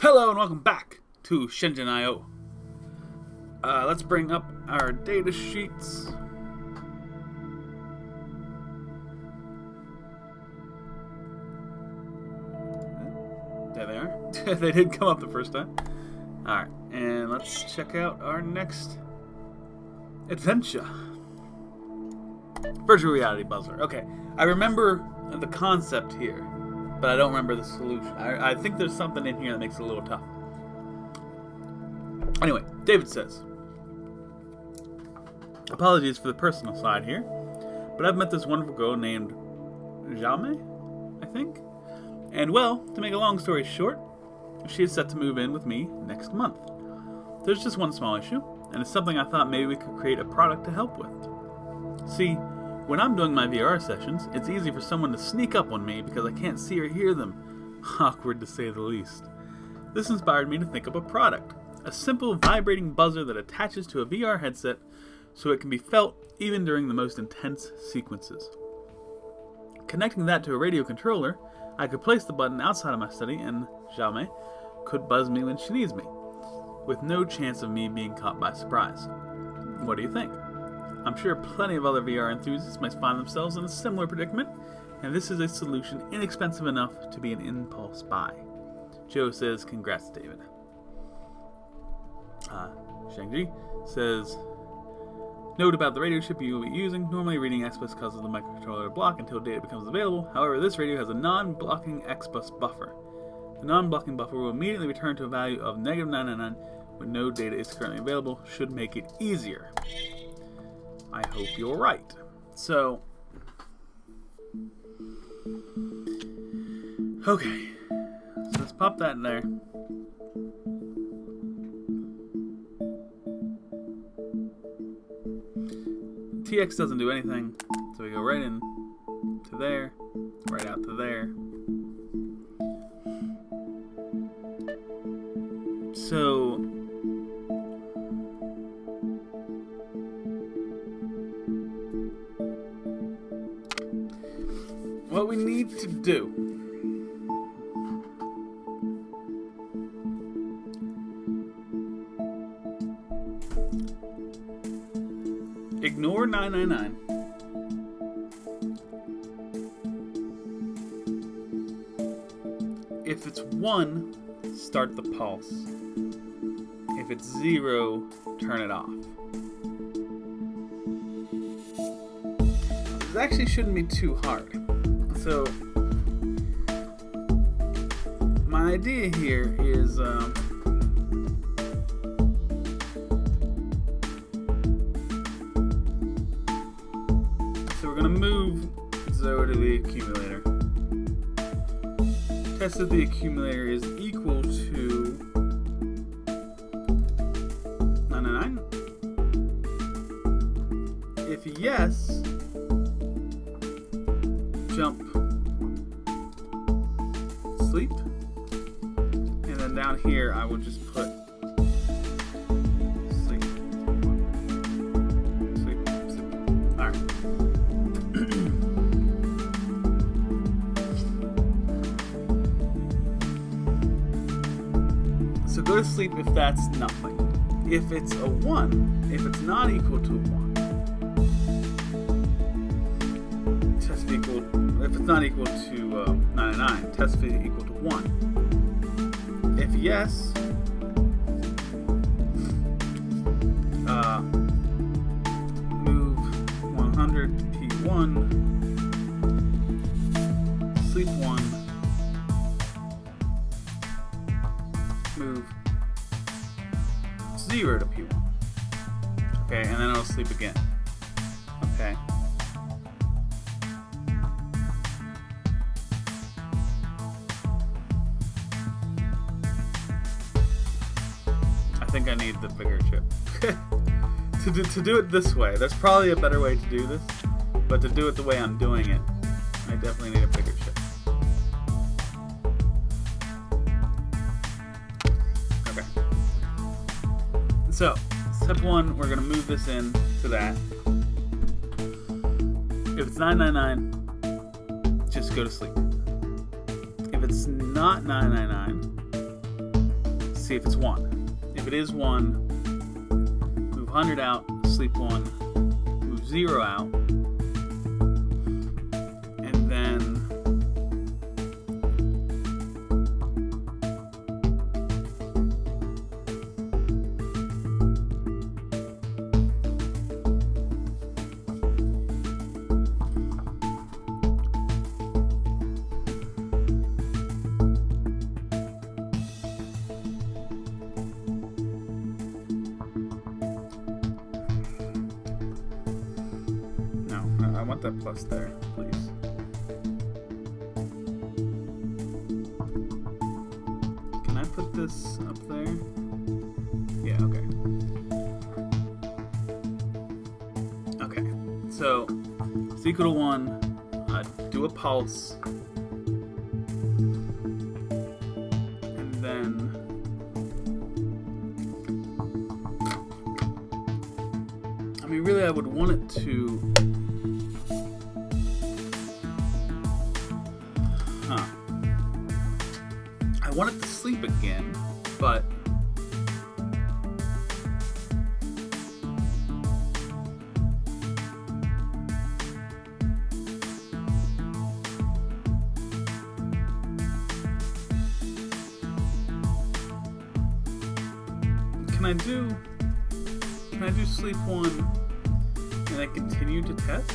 Hello and welcome back to Shenzhen IO. Let's bring up our data sheets. There they are. They did come up the first time. Alright, and let's check out our next adventure. Virtual reality buzzer. Okay, I remember the concept here, but I don't remember the solution. I think there's something in here that makes it a little tough. Anyway, David says, apologies for the personal side here, but I've met this wonderful girl named Jame, I think. And well, to make a long story short, she is set to move in with me next month. There's just one small issue, and it's something I thought maybe we could create a product to help with. See, when I'm doing my VR sessions, it's easy for someone to sneak up on me because I can't see or hear them. Awkward to say the least. This inspired me to think up a product. A simple vibrating buzzer that attaches to a VR headset so it can be felt even during the most intense sequences. Connecting that to a radio controller, I could place the button outside of my study and Jame could buzz me when she needs me, with no chance of me being caught by surprise. What do you think? I'm sure plenty of other VR enthusiasts might find themselves in a similar predicament, and this is a solution inexpensive enough to be an impulse buy. Joe says, congrats, David. Shang-Chi says, note about the radio chip you will be using. Normally reading XBus causes the microcontroller to block until data becomes available. However, this radio has a non-blocking XBus buffer. The non-blocking buffer will immediately return to a value of -999 when no data is currently available. Should make it easier. I hope you're right. So, okay. So let's pop that in there. TX doesn't do anything, so we go right in to there, right out to there. So what we need to do ignore 999. If it's 1, start the pulse. If it's 0, turn it off. This actually shouldn't be too hard. So, my idea here is we're going to move Zoe to the accumulator. Test that the accumulator is equal to 999. If yes, jump, sleep, and then down here I will just put sleep. Sleep, sleep. Alright. So go to sleep if that's nothing. If it's a 1, if it's not equal to a 1, test equal. If it's not equal to 99, test equal to 1. If yes, move 100 to P1, sleep 1. Move 0 to P1. Okay, and then I'll sleep again. Okay. I think I need the bigger chip. to do it this way, there's probably a better way to do this, but to do it the way I'm doing it, I definitely need a bigger chip. So, step 1, we're going to move this in to that. If it's 999, just go to sleep. If it's not 999, see if it's 1. If it is 1, move 100 out, sleep 1, move 0 out, and then I want that plus there, please. Can I put this up there? Yeah, okay. Okay, so it's equal to 1. Do a pulse. And then I mean, really, I would want it to. I want it to sleep again, but can I do sleep 1 and I continue to test?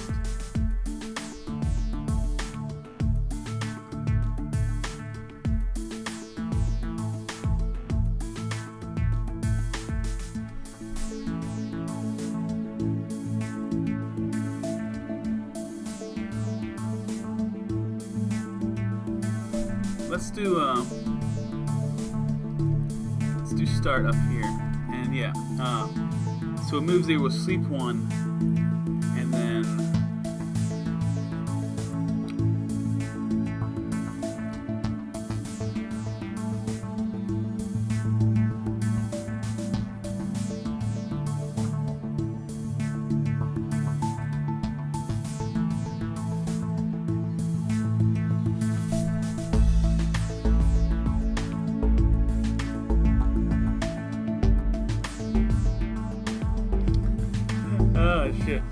Let's do start up here, and yeah, so it moves there with sleep 1, and then oh shit.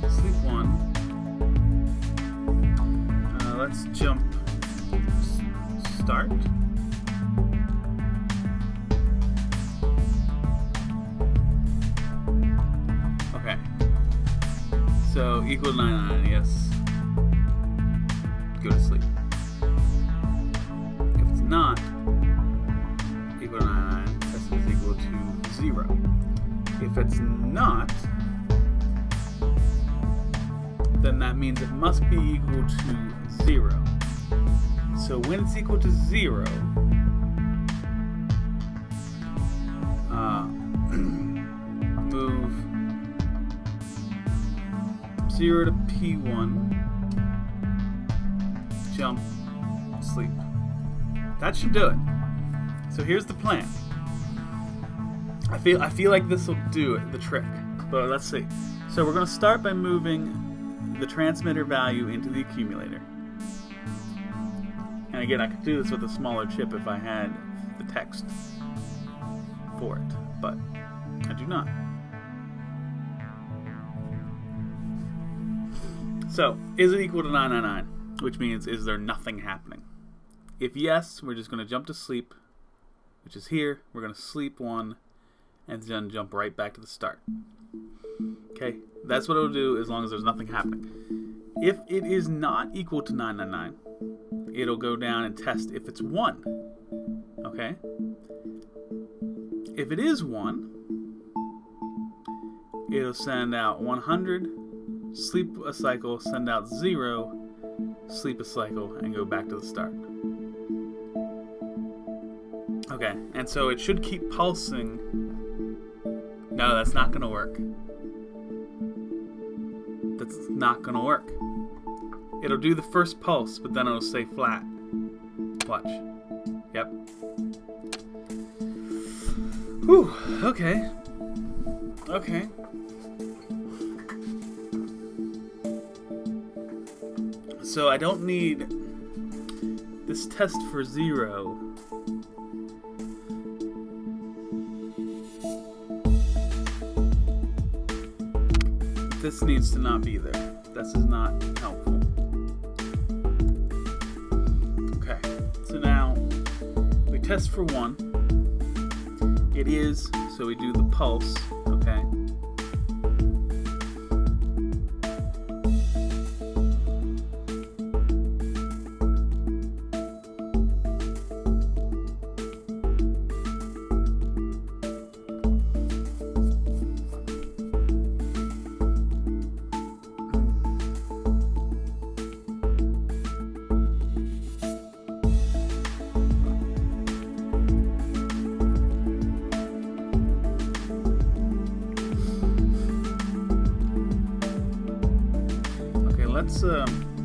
Sleep 1. Let's jump start. Okay. So equal to 99, yes. Go to sleep. If it's not equal to 99, test is equal to 0. If it's not, then that means it must be equal to 0. So when it's equal to 0, move 0 to P1, jump, sleep. That should do it. So here's the plan. I feel like this will do it, the trick. But let's see. So we're going to start by moving the transmitter value into the accumulator. And again, I could do this with a smaller chip if I had the text for it, but I do not. So, is it equal to 999? Which means, is there nothing happening? If yes, we're just going to jump to sleep, which is here. We're going to sleep 1, and then jump right back to the start. Okay, that's what it'll do as long as there's nothing happening. If it is not equal to 999, it'll go down and test if it's 1. Okay? If it is 1, it'll send out 100, sleep a cycle, send out 0, sleep a cycle, and go back to the start. Okay, and so it should keep pulsing. No, that's not going to work. That's not going to work. It'll do the first pulse, but then it'll stay flat. Watch. Yep. Whew, okay. Okay. So I don't need this test for 0. This needs to not be there. This is not helpful. Okay, so now we test for 1. It is, so we do the pulse, okay?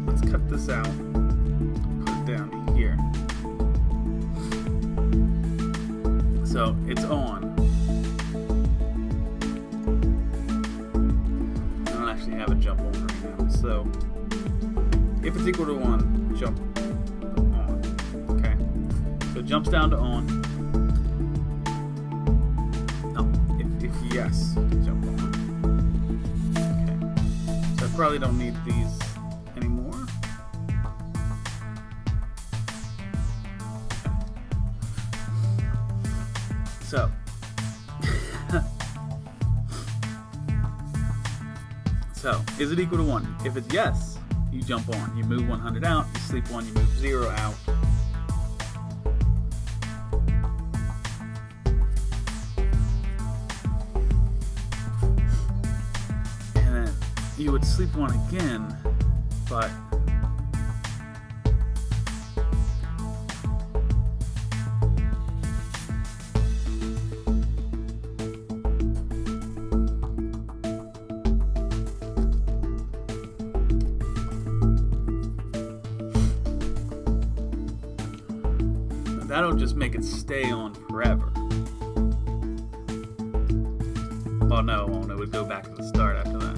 Let's cut this out. Put it down here. So it's on. I don't actually have a jump on right now. So if it's equal to 1, jump on. Okay. So it jumps down to on. No, if yes, jump on. Okay. So I probably don't need these anymore. So so is it equal to 1? If it's yes, you jump on. You move 100 out, you sleep 1, you move 0 out. And then you would sleep 1 again, but that'll just make it stay on forever. Well, no, it won't. It would go back to the start after that.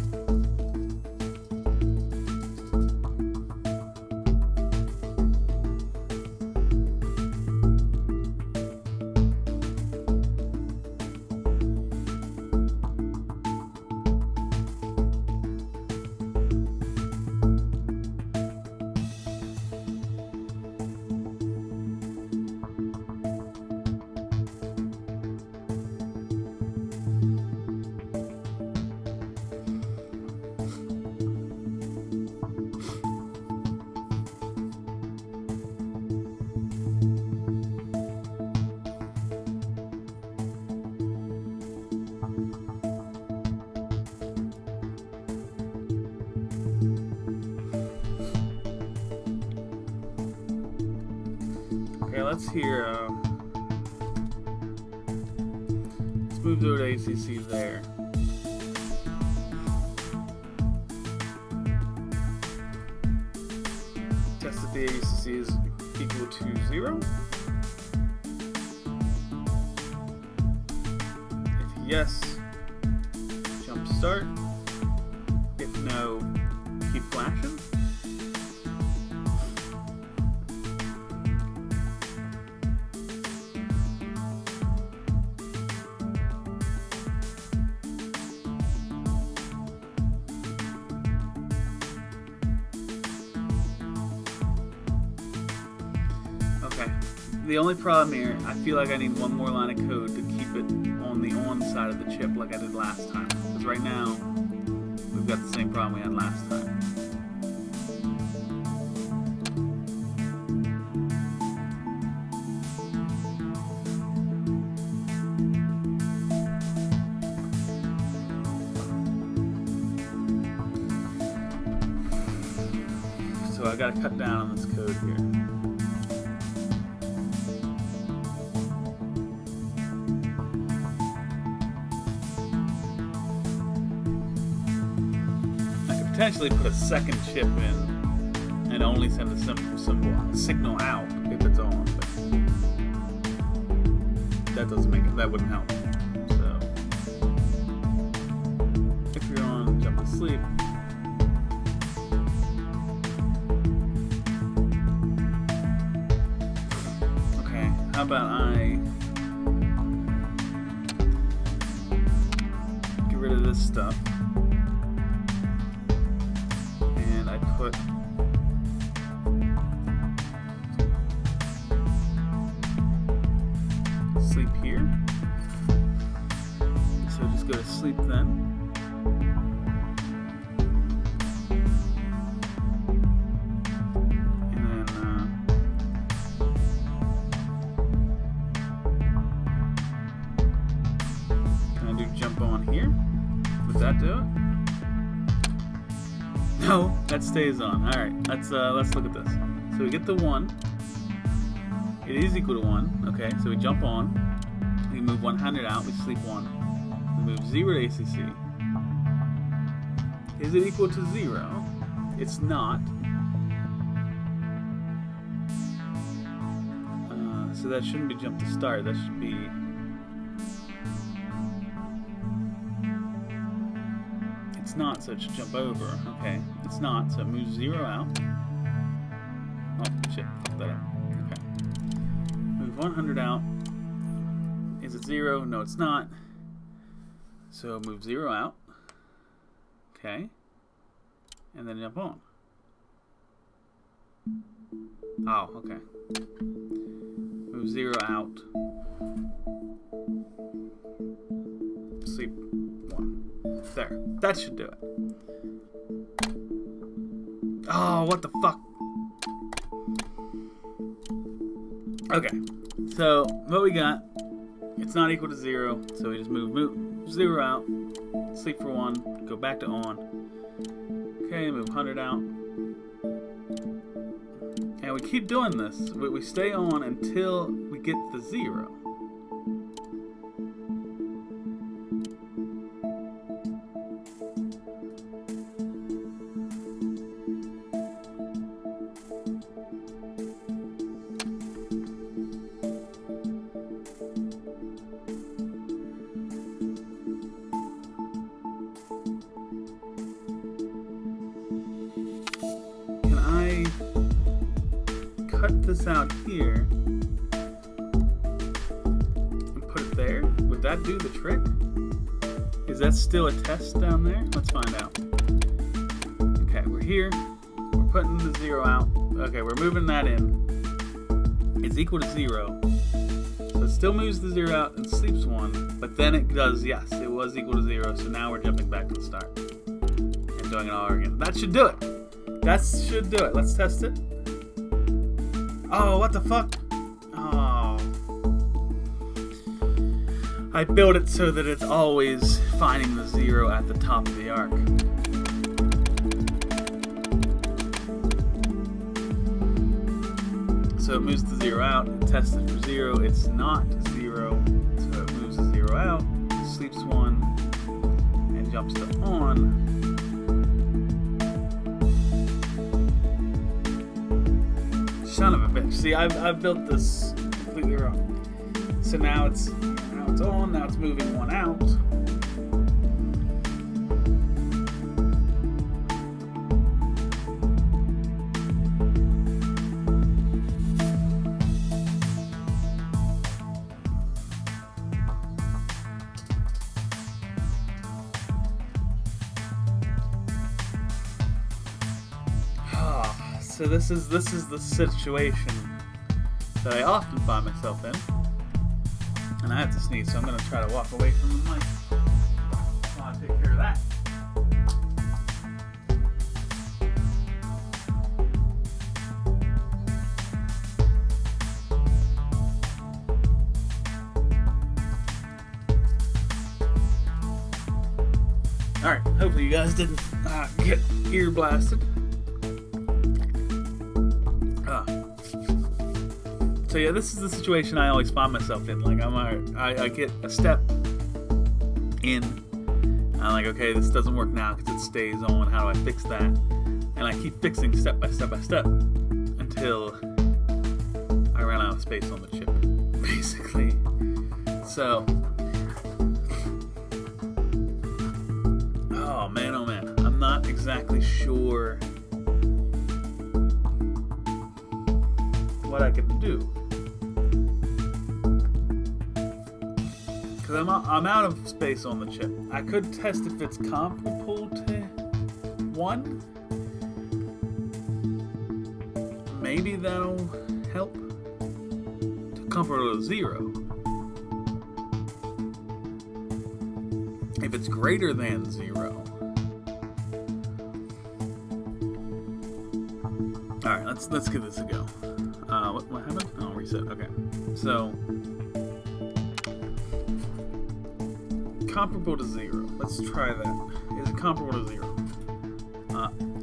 Okay, let's move over to ACC there. Test that the ACC is equal to 0. If yes, jump start. If no, keep flashing. The only problem here, I feel like I need one more line of code to keep it on the on side of the chip like I did last time. Because right now, we've got the same problem we had last time. So I gotta cut down on this code here. Potentially put a second chip in and only send a signal out if it's on, but that doesn't make it. That wouldn't help. So if you're on, jump to sleep. how about I get rid of this stuff and I put sleep here. So just go to sleep then. That do it? No, that stays on. All right, let's look at this. So we get the 1. It is equal to 1. Okay, so we jump on. We move 100 out. We sleep 1. We move 0 to ACC. Is it equal to 0? It's not. So that shouldn't be jump to start. That should be. It's not, so it should jump over. Okay, it's not, so it moves 0 out. Oh, shit, fuck that up. Okay. Move 100 out. Is it 0? No, it's not. So move 0 out. Okay. And then jump on. Oh, okay. Move 0 out. Sleep 1. There. That should do it. Oh, what the fuck? Okay. So, what we got, it's not equal to 0, so we just move 0 out, sleep for 1, go back to on. Okay, move 100 out. And we keep doing this. We stay on until we get the 0. Cut this out here and put it there. Would that do the trick? Is that still a test down there? Let's find out. Okay, we're here. We're putting the 0 out. Okay, we're moving that in. It's equal to 0. So it still moves the 0 out and sleeps 1. But then it does, yes, it was equal to 0. So now we're jumping back to the start and doing it all over again. That should do it. That should do it. Let's test it. Oh, what the fuck? Oh. I built it so that it's always finding the 0 at the top of the arc. So it moves the 0 out, it tests it for 0, it's not 0, so it moves the 0 out, sleeps 1, and jumps to on. Son of a bitch. See, I've built this completely wrong. So now it's on, now it's moving 1 out. So this is the situation that I often find myself in, and I have to sneeze, so I'm going to try to walk away from the mic while I take care of that. All right, hopefully you guys didn't get ear blasted. So yeah, this is the situation I always find myself in. Like I get a step in, and I'm like, okay, this doesn't work now because it stays on. How do I fix that? And I keep fixing step by step by step until I ran out of space on the chip, basically. So, oh man, I'm not exactly sure what I could do. because I'm out of space on the chip. I could test if it's comparable to 1. Maybe that'll help. To comparable to 0. If it's greater than 0. Alright, let's give this a go. What happened? Oh, reset. Okay. So comparable to 0. Let's try that. Is it comparable to 0?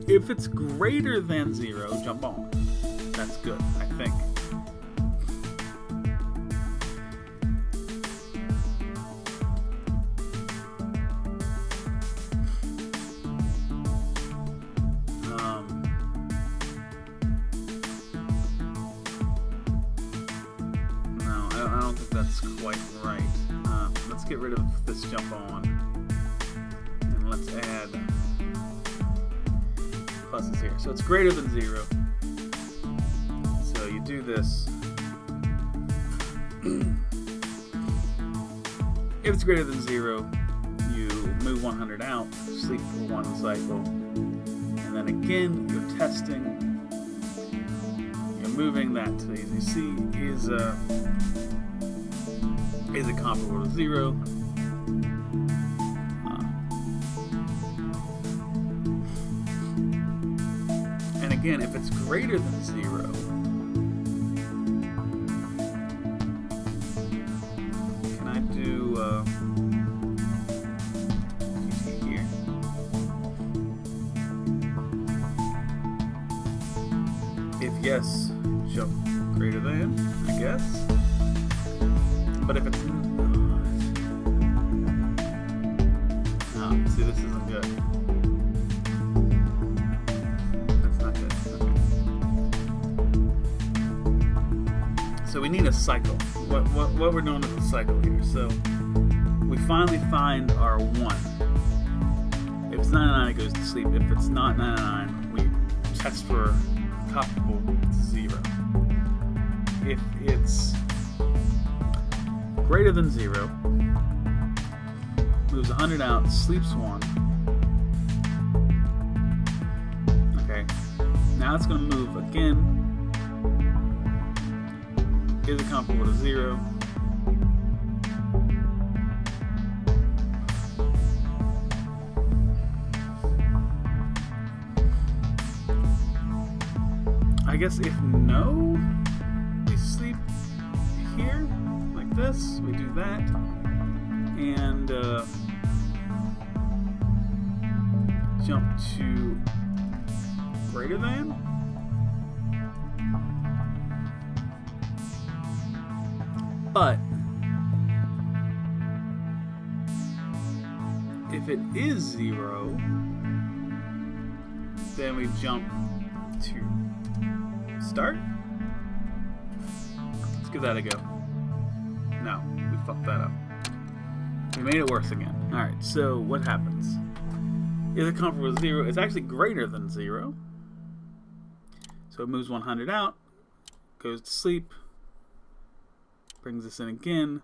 If it's greater than 0, jump on. That's good, I think. No, I don't think that's quite right. Let's get rid of this jump on. And let's add pluses here. So it's greater than 0. So you do this. If it's greater than 0, you move 100 out, sleep for 1 cycle, and then again you're testing. You're moving that to, as you see, is it comparable to 0? And again, if it's greater than 0, can I do here? If yes, jump greater than, I guess. But if it's not, see, this isn't good. That's not good. Okay. So we need a cycle. What we're doing with the cycle here. So we finally find our 1. If it's 99, it goes to sleep. If it's not 99, we test for comparable to 0. If it's greater than 0, moves 100 out, sleeps 1. Okay, now it's going to move again. Is it comparable to 0? I guess if no, we sleep here. This, we do that, and jump to greater than. But if it is 0, then we jump to start. Let's give that a go. No, we fucked that up. We made it worse again. Alright, so what happens? Is it comparable to 0? It's actually greater than 0. So it moves 100 out, goes to sleep, brings this in again.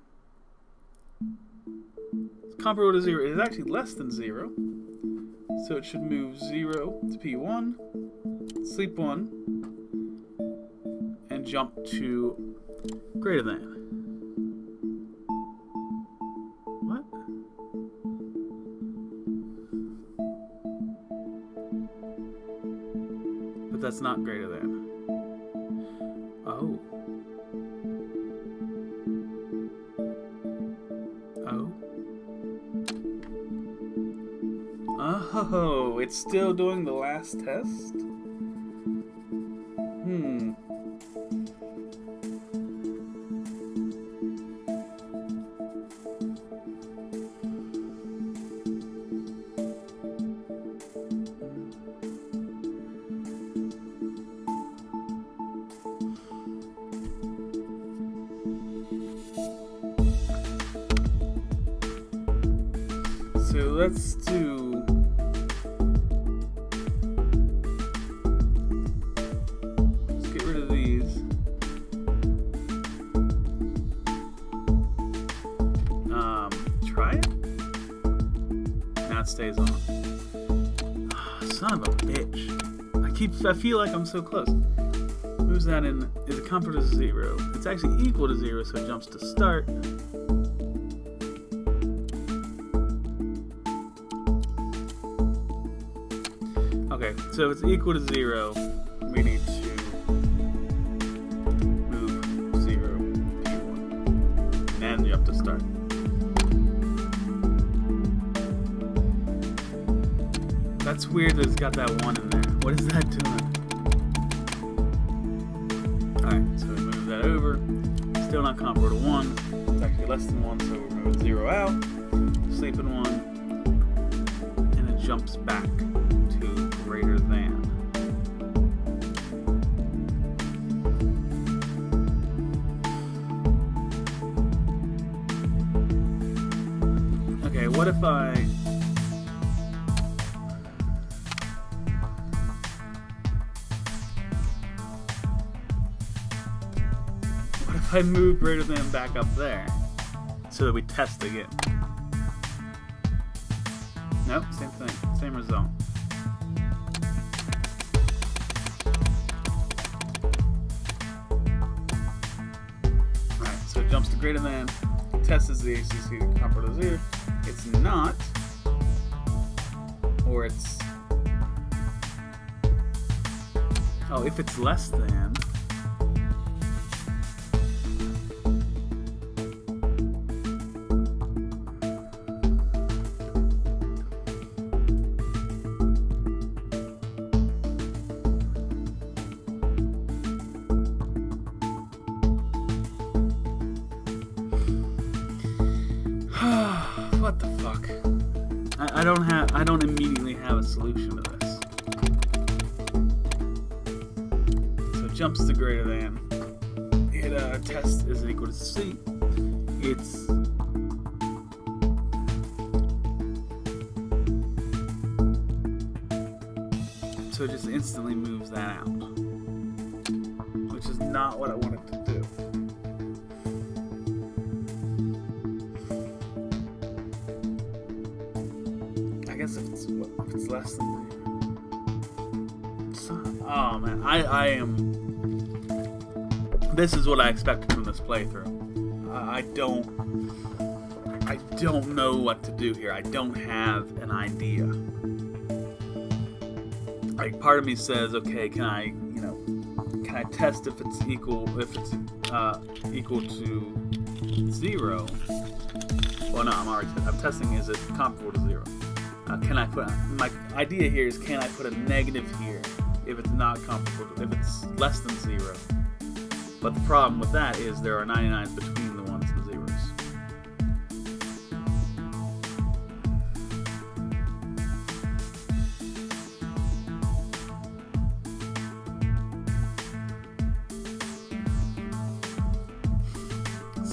It's comparable to 0. It is actually less than 0. So it should move 0 to P1, sleep 1, and jump to greater than. But that's not greater than. Oh. Oh, it's still doing the last test? So let's do let's get rid of these. stays on. Son of a bitch. I feel like I'm so close. Moves that in. Is it comfort to 0? It's actually equal to 0, so it jumps to start. Okay, so if it's equal to 0, we need to move 0, P1, and jump to start. That's weird that it's got that 1 in there. What is that doing? Alright, so we move that over. Still not comparable to 1. It's actually less than 1, so we're moving 0 out. Sleep in 1. And it jumps back to greater than. Okay, what if I move greater than back up there so that we test again? Nope, same thing, same result. Alright, so it jumps to greater than, tests the ACC comparable to 0. It's not, or it's, oh, if it's less than, what the fuck? I don't immediately have a solution to this. So it jumps to greater than. It test is equal to C. It's so it just instantly moves that out, which is not what I wanted to do. I guess if it's less than 0. Oh man, I am. This is what I expected from this playthrough. I don't know what to do here. I don't have an idea. Like, part of me says, okay, can I test if it's equal to 0? Well, no, I'm testing, is it comparable to 0? Can I put, my idea here is, can I put a negative here if it's not comparable to, if it's less than 0? But the problem with that is there are 99s between the 1s and 0s.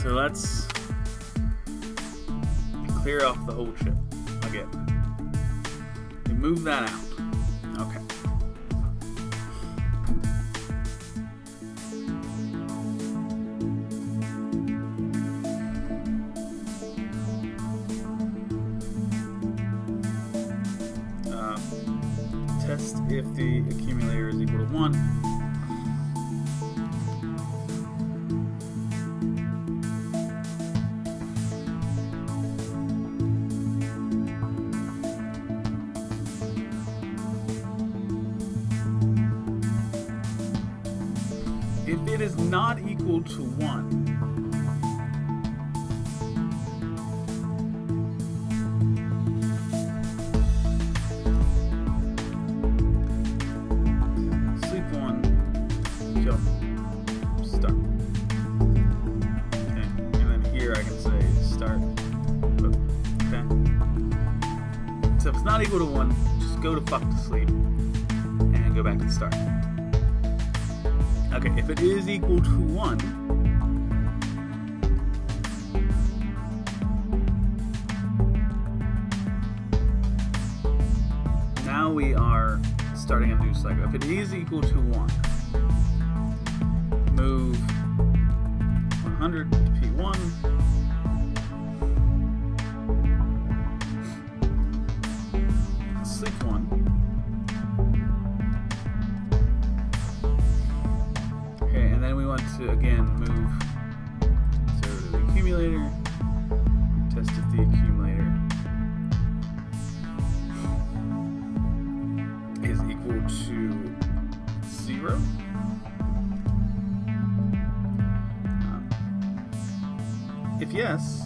So let's clear off the whole shit again. We move that out. Okay. Test if the accumulator is equal to 1. If it is not equal to 1, sleep 1, jump, start. Okay, and then here I can say start. Okay. So if it's not equal to 1, just go to fuck to sleep and go back to the start. Okay, if it is equal to 1, now we are starting a new cycle. If it is equal to 1, move 100 to P1. want to again move so to the accumulator, test if the accumulator is equal to 0. If yes,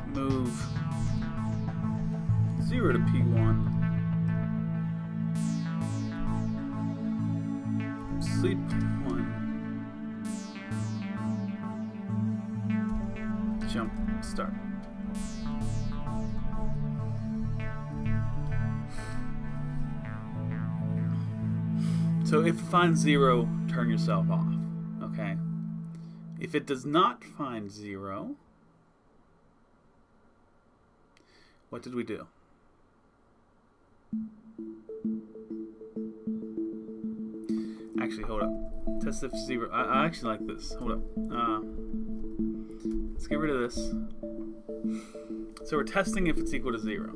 move 0 to P1, sleep 1, jump, start. So if it finds 0, turn yourself off, okay? If it does not find 0, what did we do? Actually, hold up. Test if 0. I actually like this. Hold up. Let's get rid of this. So we're testing if it's equal to 0.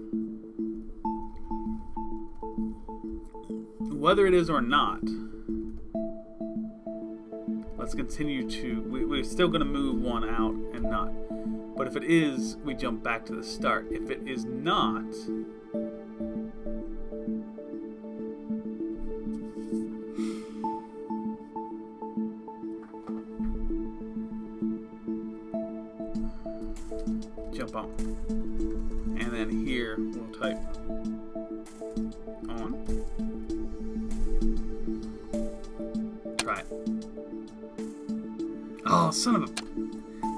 Whether it is or not, let's continue to... We're still going to move 1 out and not. But if it is, we jump back to the start. If it is not... jump on. And then here, we'll type on. Try it. Oh, son of a...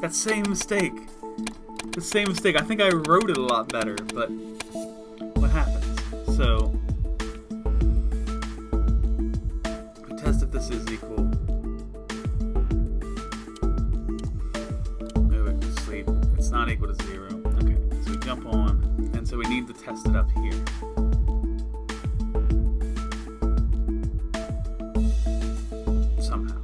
That same mistake. The same mistake. I think I wrote it a lot better, but what happens? So, we test if this is equal. Move it to sleep. It's not equal to 0. Okay, so we jump on, and so we need to test it up here. Somehow.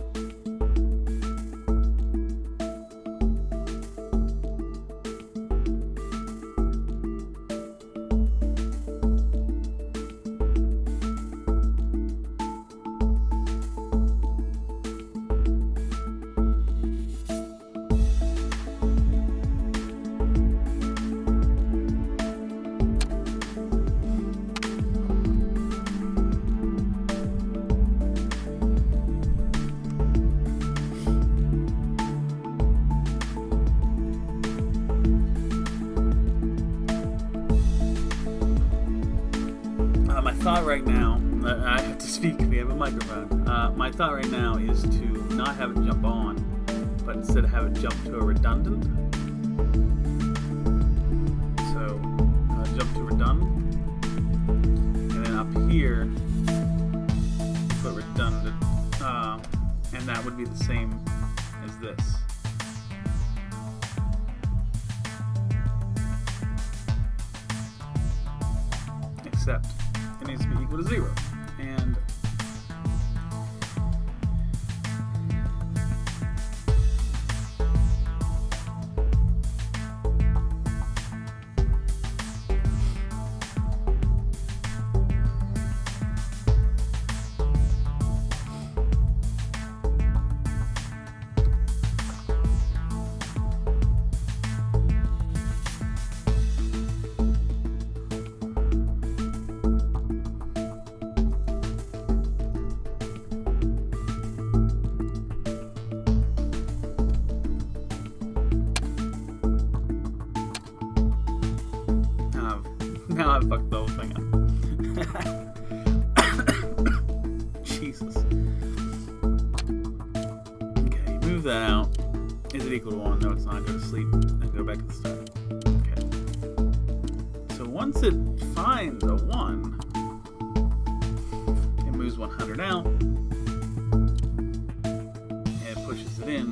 My thought right now, I have to speak, we have a microphone. My thought right now is to not have it jump on, but instead have it jump to a redundant. So, jump to redundant. And then up here, put redundant. And that would be the same as this. Except it needs to be equal to 0. And now I fucked the whole thing up. Jesus. Okay, move that out. Is it equal to 1? No, it's not. Go to sleep and go back to the start. Okay. So once it finds a 1, it moves 100 out. And it pushes it in.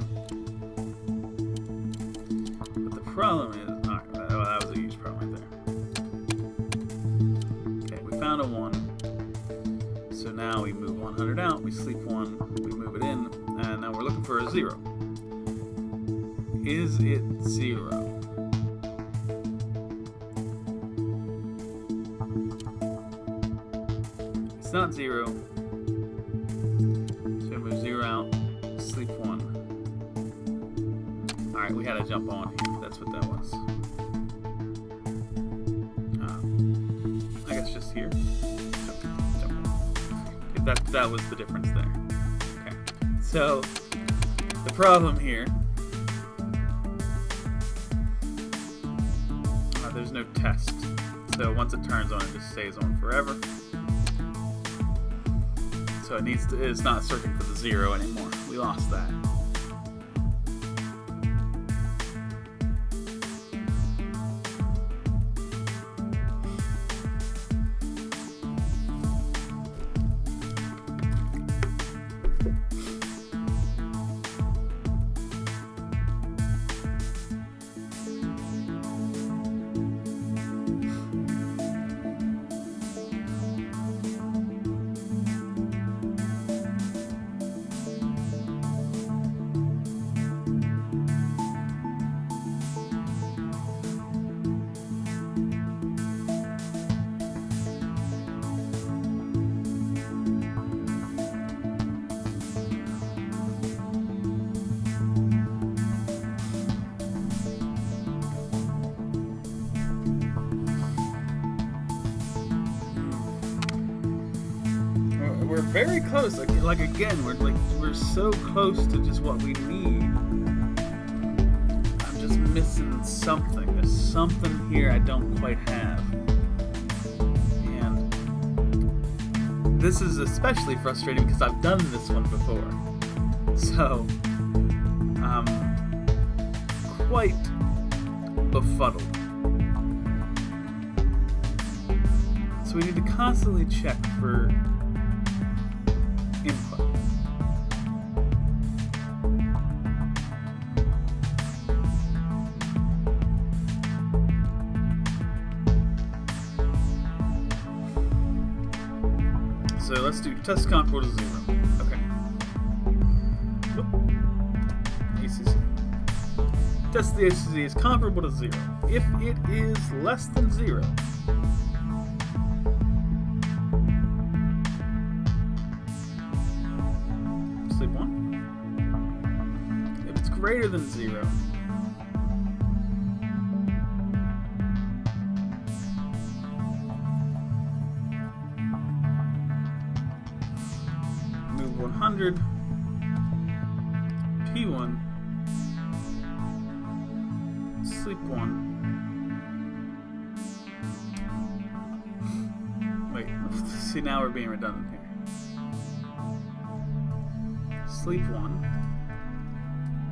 But the problem is... Alright, that was a huge problem right there. Found a 1, so now we move 100 out, we sleep 1, we move it in, and now we're looking for a 0. Is it 0? It's not 0, so we move Alright, we had to jump on here. That's what that was. I guess just here. Jump on. Okay, that was the difference there. Okay. So, the problem here... there's no test. So once it turns on, it just stays on forever. So it's not searching for the 0 anymore. We lost that. We're very close. Like again, we're so close to just what we need. I'm just missing something. There's something here I don't quite have. And this is especially frustrating because I've done this one before. So I'm quite befuddled. So we need to constantly check for input. So let's do test comparable to 0. Okay. Whoop. ACC. Test the ACC is comparable to 0. If it is less than 0, sleep 1. If it's greater than 0, move 100, P1, sleep 1. Wait, see, now we're being redundant here. Sleep 1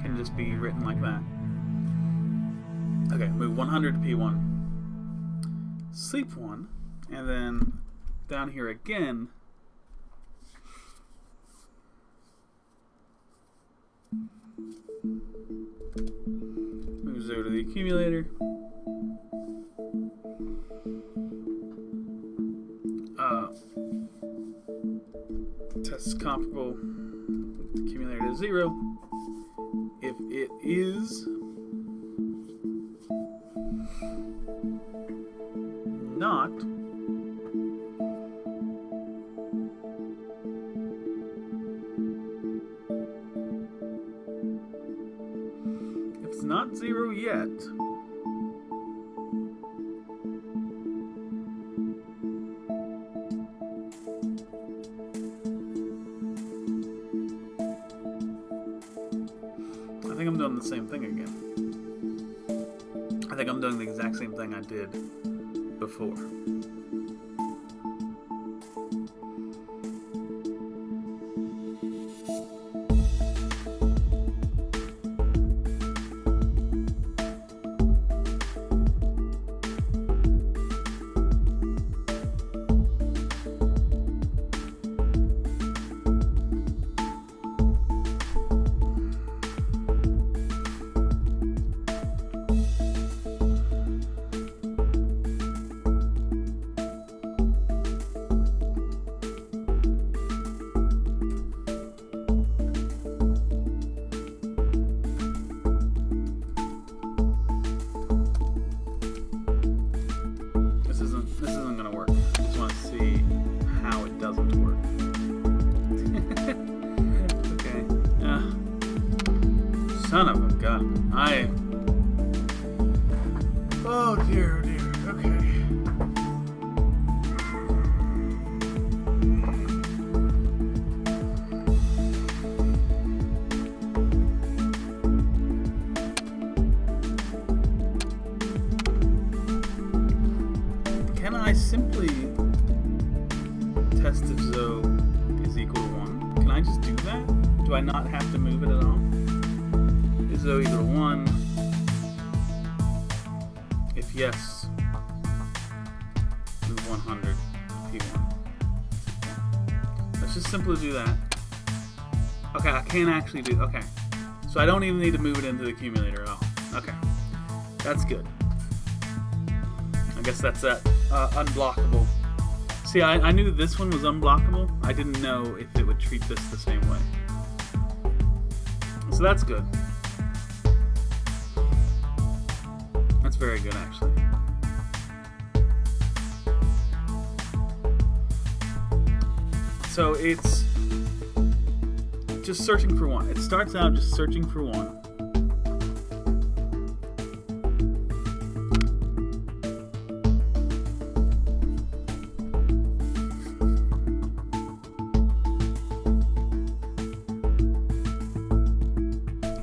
can just be written like that. Okay, move 100 to P1. Sleep 1, and then down here again, move 0 to the accumulator. Test comparable. Accumulator to 0. If it is not if it's not 0 yet, I think I'm doing the same thing again. I think I'm doing the exact same thing I did before. Son of a gun. Oh dear, oh dear. Okay. Can I simply test if Zo is equal to 1? Can I just do that? Do I not have to move it at all? Is Zo equal to 1? If yes, move 100, P1. Let's just simply do that. Okay, I can't actually do, okay. So I don't even need to move it into the accumulator at all. Okay, that's good. I guess that's that unblockable. See, I knew this one was unblockable. I didn't know if it would treat this the same way. So that's good. That's very good, actually. So it's just searching for 1. It starts out just searching for 1.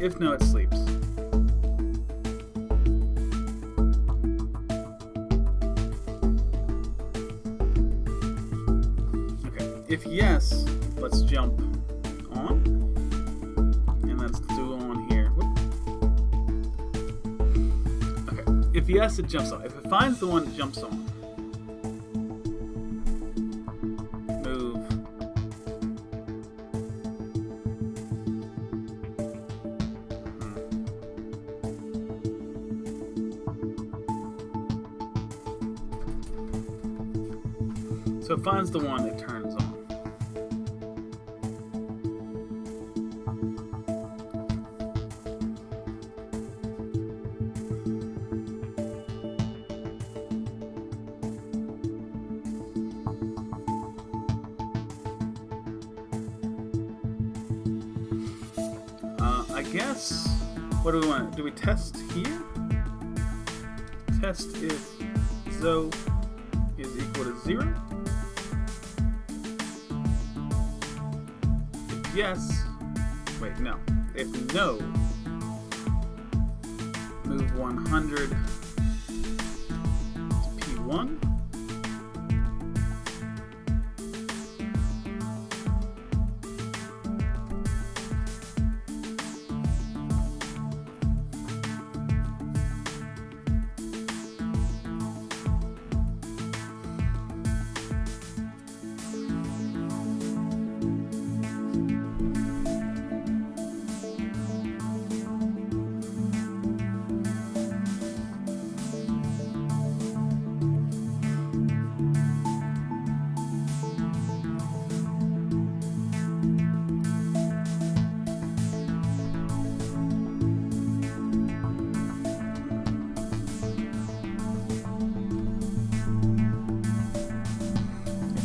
If no, it sleeps. Okay. If yes, let's jump on. And let's do on here. Whoop. Okay. If yes, it jumps on. If it finds the one, it jumps on. Move. So it finds the one, it turns on. I guess, what do we want? Do we test here? Test if Zo is equal to 0. If yes, wait, no. If no, move 100 to P1.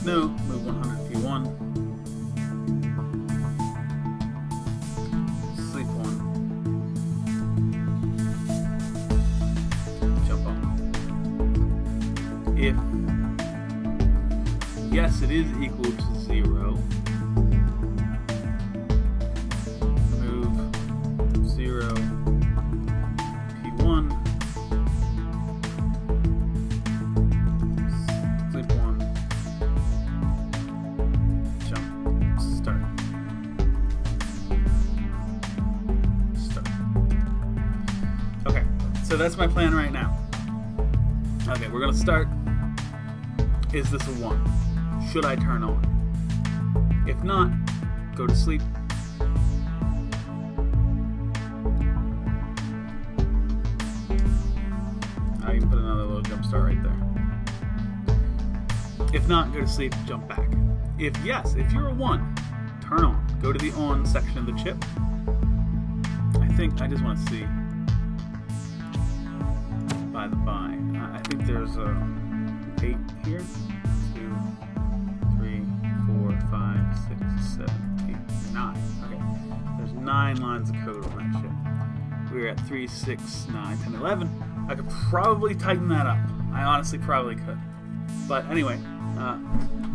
No, move 100 P1. Sleep 1. Jump on. If yes, it is equal to 0. Move 0 P1. Sleep 1. So that's my plan right now. Okay, we're gonna start. Is this a 1? Should I turn on? If not, go to sleep. I can put another little jump start right there. If not, go to sleep, jump back. If yes, if you're a 1, turn on. Go to the on section of the chip. I think I just want to see. By the by, I think there's a 8 here. 2, 3, 4, 5, 6, 7, 8, 9. Okay, there's 9 lines of code on that chip. we're at 3, 6, 9, 10, 11. I could probably tighten that up. I honestly probably could. But anyway,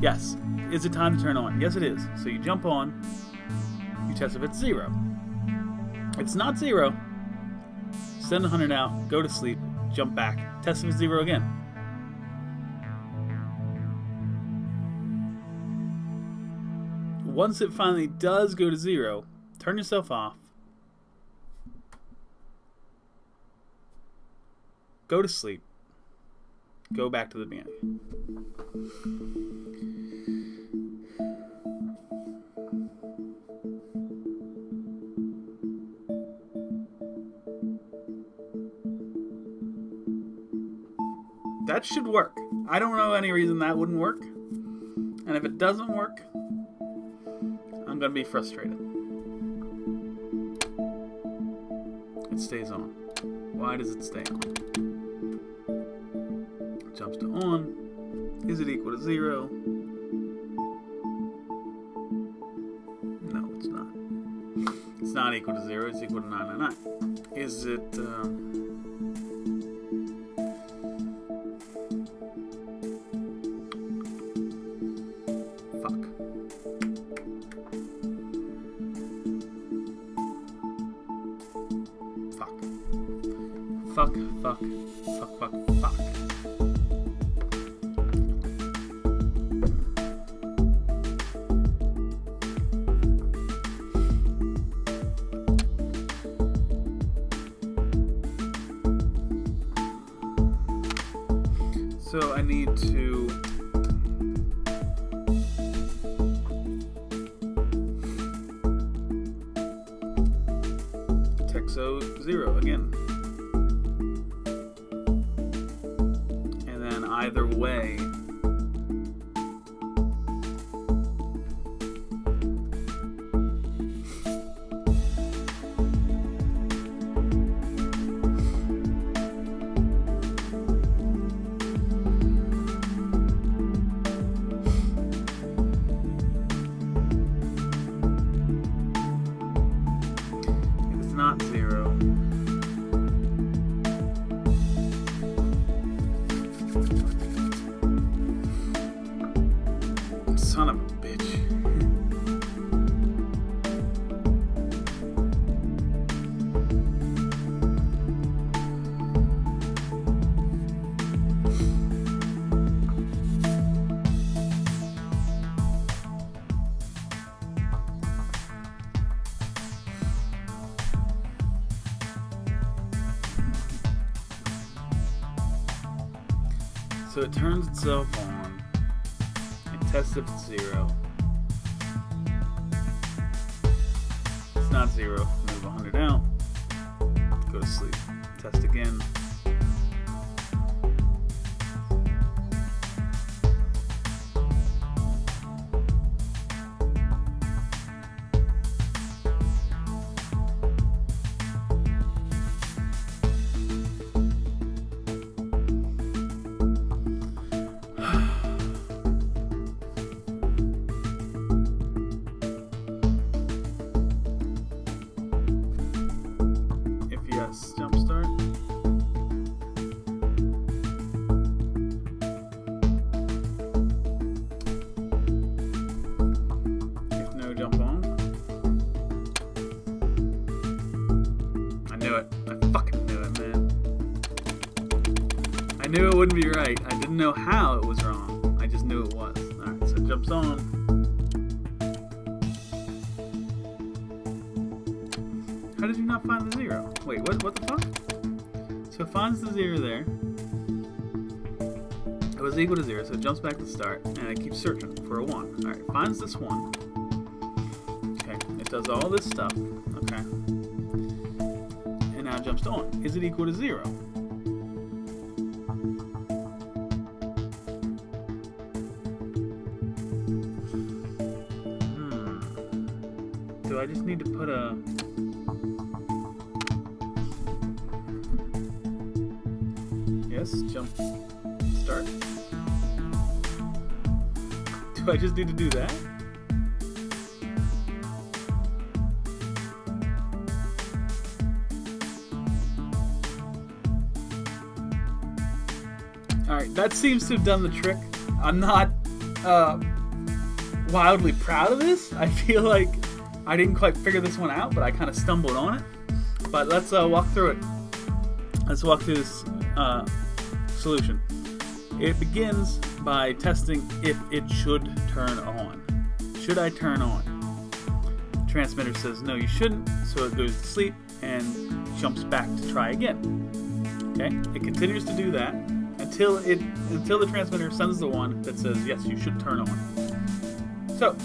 yes. Is it time to turn on? Yes, it is. So you jump on, you test if it's 0. If it's not 0, send 100 out, go to sleep, jump back, test if it's 0 again. Once it finally does go to 0, turn yourself off, go to sleep, go back to the beginning. That should work. I don't know any reason that wouldn't work. And if it doesn't work, I'm going to be frustrated. It stays on. Why does it stay on? It jumps to on. Is it equal to 0? No, it's not. It's not equal to 0. It's equal to 999. Is it... Fuck. So I need to text 0 again. Either way, if it's not 0, son of a bitch. So it turns itself on. Test if it's 0. It's not 0. Move 100 out. Go to sleep. Test again. Jump start. If no, jump on. I knew it. I fucking knew it, man. I knew it wouldn't be right. I didn't know how it was wrong. I just knew it was. Alright, so it jumps on. How did you not find the 0? Wait, what the fuck? So it finds the 0 there. It was equal to 0, so it jumps back to start, and it keeps searching for a 1. Alright, finds this 1. Okay, it does all this stuff. Okay. And now it jumps to on. Is it equal to 0? Do I just need to put a... Yes, jump, start. Do I just need to do that? Alright, that seems to have done the trick. I'm not wildly proud of this. I feel like I didn't quite figure this one out, but I kind of stumbled on it. But let's walk through it. Let's walk through this solution. It begins by testing if it should turn on. Should I turn on? Transmitter says no, you shouldn't, so it goes to sleep and jumps back to try again. Okay, it continues to do that until the transmitter sends the one that says yes, you should turn on. So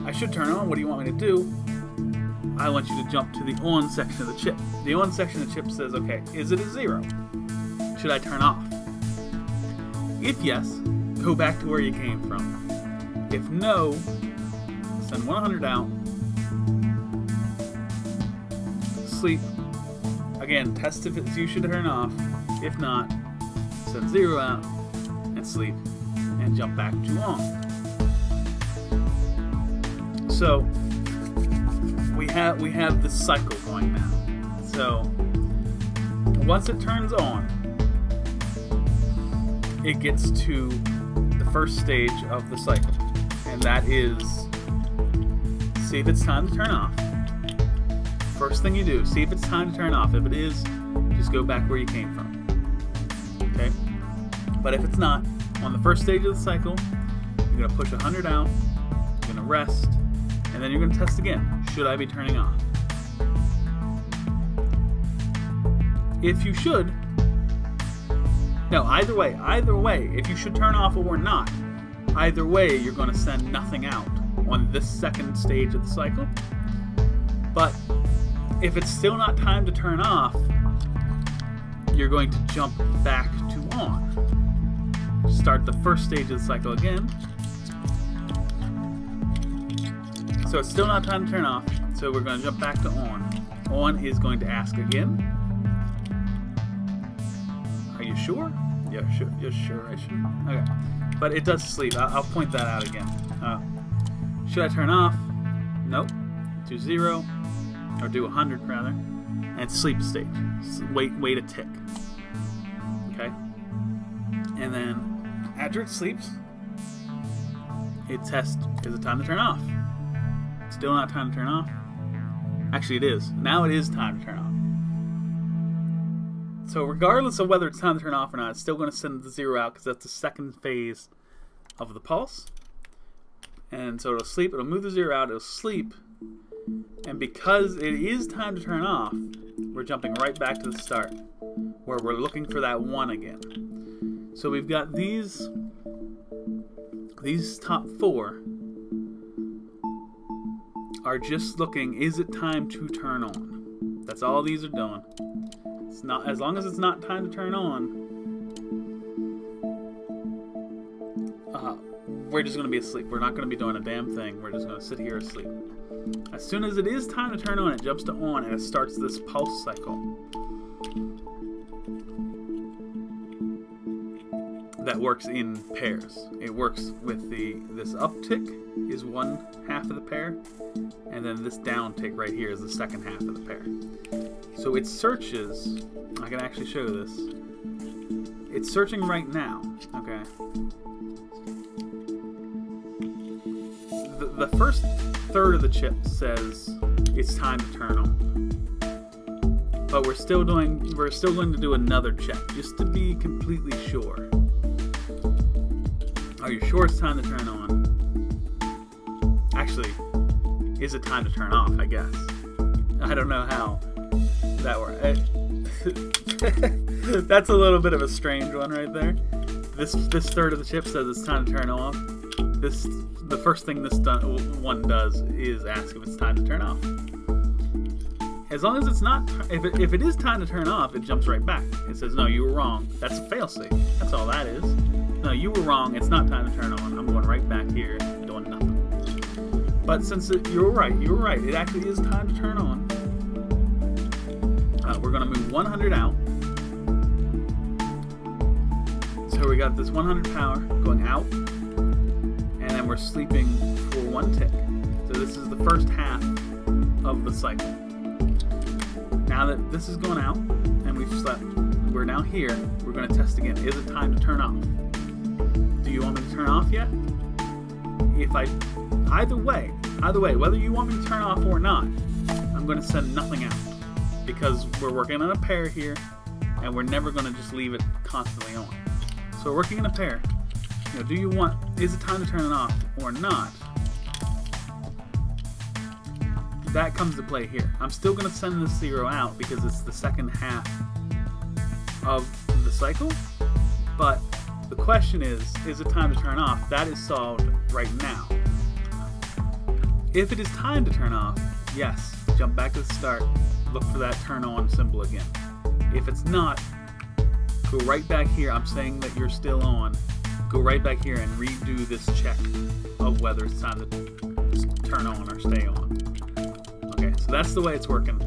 I should turn on. What do you want me to do? I want you to jump to the on section of the chip. The on section of the chip says, okay, is it a 0? Should I turn off? If yes, go back to where you came from. If no, send 100 out. Sleep. Again, test if it's you should turn off. If not, send 0 out and sleep and jump back to on. So we have this cycle going now. So once it turns on, it gets to the first stage of the cycle, and that is see if it's time to turn off. First thing you do, see if it's time to turn off. If it is, just go back where you came from. Okay? But if it's not, on the first stage of the cycle, you're going to push 100 out, you're going to rest, and then you're going to test again. Should I be turning off? If you should, no, either way, if you should turn off or not, either way, you're going to send nothing out on this second stage of the cycle. But if it's still not time to turn off, you're going to jump back to on. Start the first stage of the cycle again. So it's still not time to turn off, so we're going to jump back to on. On is going to ask again. Are you sure? Yeah, sure. You're sure I should. Okay. But it does sleep. I'll point that out again. Should I turn off? Nope. Do 0, or do 100 rather, and sleep stage. Wait a tick. Okay? And then, after it sleeps, it tests, is it time to turn off? Still not time to turn off? Actually, it is. Now it is time to turn off. So regardless of whether it's time to turn off or not, it's still going to send the 0 out because that's the second phase of the pulse. And so it'll sleep. It'll move the 0 out. It'll sleep. And because it is time to turn off, we're jumping right back to the start where we're looking for that 1 again. So we've got these top 4 are just looking, is it time to turn on? That's all these are doing. It's not, as long as it's not time to turn on, we're just going to be asleep. We're not going to be doing a damn thing. We're just going to sit here asleep. As soon as it is time to turn on, it jumps to on and it starts this pulse cycle that works in pairs. It works with this uptick is one half of the pair, and then this downtick right here is the second half of the pair. So it searches, I can actually show this. It's searching right now, okay? The first third of the chip says it's time to turn on. But we're still going to do another check just to be completely sure. Are you sure it's time to turn on? Actually, is it time to turn off, I guess. I don't know how that works. That's a little bit of a strange one right there. This third of the chip says it's time to turn off. The first thing this one does is ask if it's time to turn off. As long as it's not, if it is time to turn off, it jumps right back. It says, no, you were wrong. That's a failsafe. That's all that is. No, you were wrong. It's not time to turn on. I'm going right back here doing nothing. But since you were right. It actually is time to turn on. We're going to move 100 out. So we got this 100 power going out. And then we're sleeping for 1 tick. So this is the first half of the cycle. Now that this is going out, and we've slept we're now here. We're going to test again. Is it time to turn off? Do you want me to turn off yet? Either way, whether you want me to turn off or not, I'm going to send nothing out. Because we're working on a pair here, and we're never going to just leave it constantly on. So we're working in a pair. Is it time to turn it off or not? That comes to play here. I'm still going to send this 0 out because it's the second half of the cycle. But the question is it time to turn off? That is solved right now. If it is time to turn off, yes, jump back to the start, look for that turn on symbol again. If it's not, go right back here. I'm saying that you're still on. Go right back here and redo this check of whether it's time to turn on or stay on. Okay, so that's the way it's working.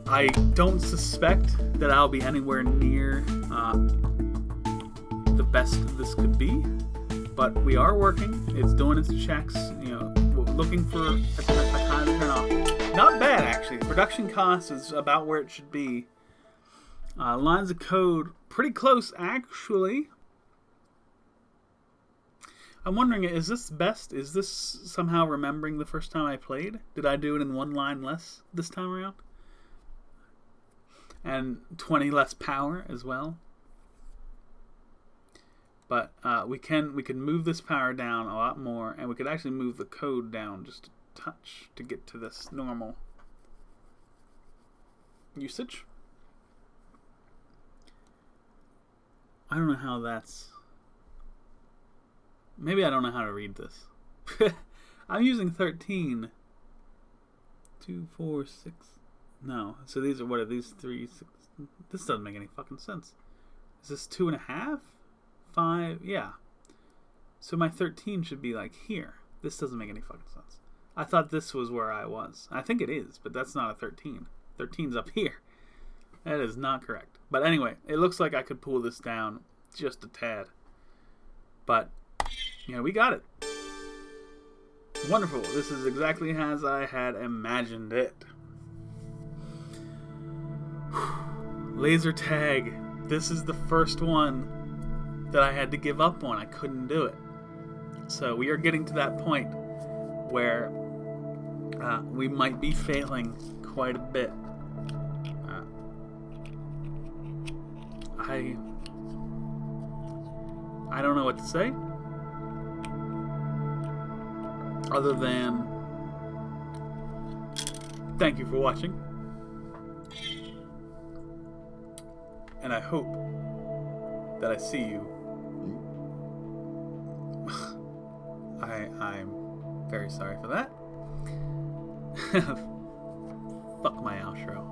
I don't suspect that I'll be anywhere near the best this could be, but we are working. It's doing its checks, looking for a time to turn off. Not bad, actually. The production cost is about where it should be. Lines of code, pretty close, actually. I'm wondering, is this best? Is this somehow remembering the first time I played? Did I do it in 1 line less this time around? And 20 less power as well. But we can move this power down a lot more, and we could actually move the code down just a touch to get to this normal usage. I don't know how that's... Maybe I don't know how to read this. I'm using 13. 2, 4, 6. No. So these are, what are these? 3, 6. This doesn't make any fucking sense. Is this 2.5? 5? Yeah. So my 13 should be like here. This doesn't make any fucking sense. I thought this was where I was. I think it is, but that's not a 13. 13's up here. That is not correct. But anyway, it looks like I could pull this down just a tad. But, we got it. Wonderful. This is exactly as I had imagined it. Laser tag. This is the first one that I had to give up on. I couldn't do it. So we are getting to that point where we might be failing quite a bit. I don't know what to say other than thank you for watching, and I hope that I see you. I'm very sorry for that. Fuck my outro.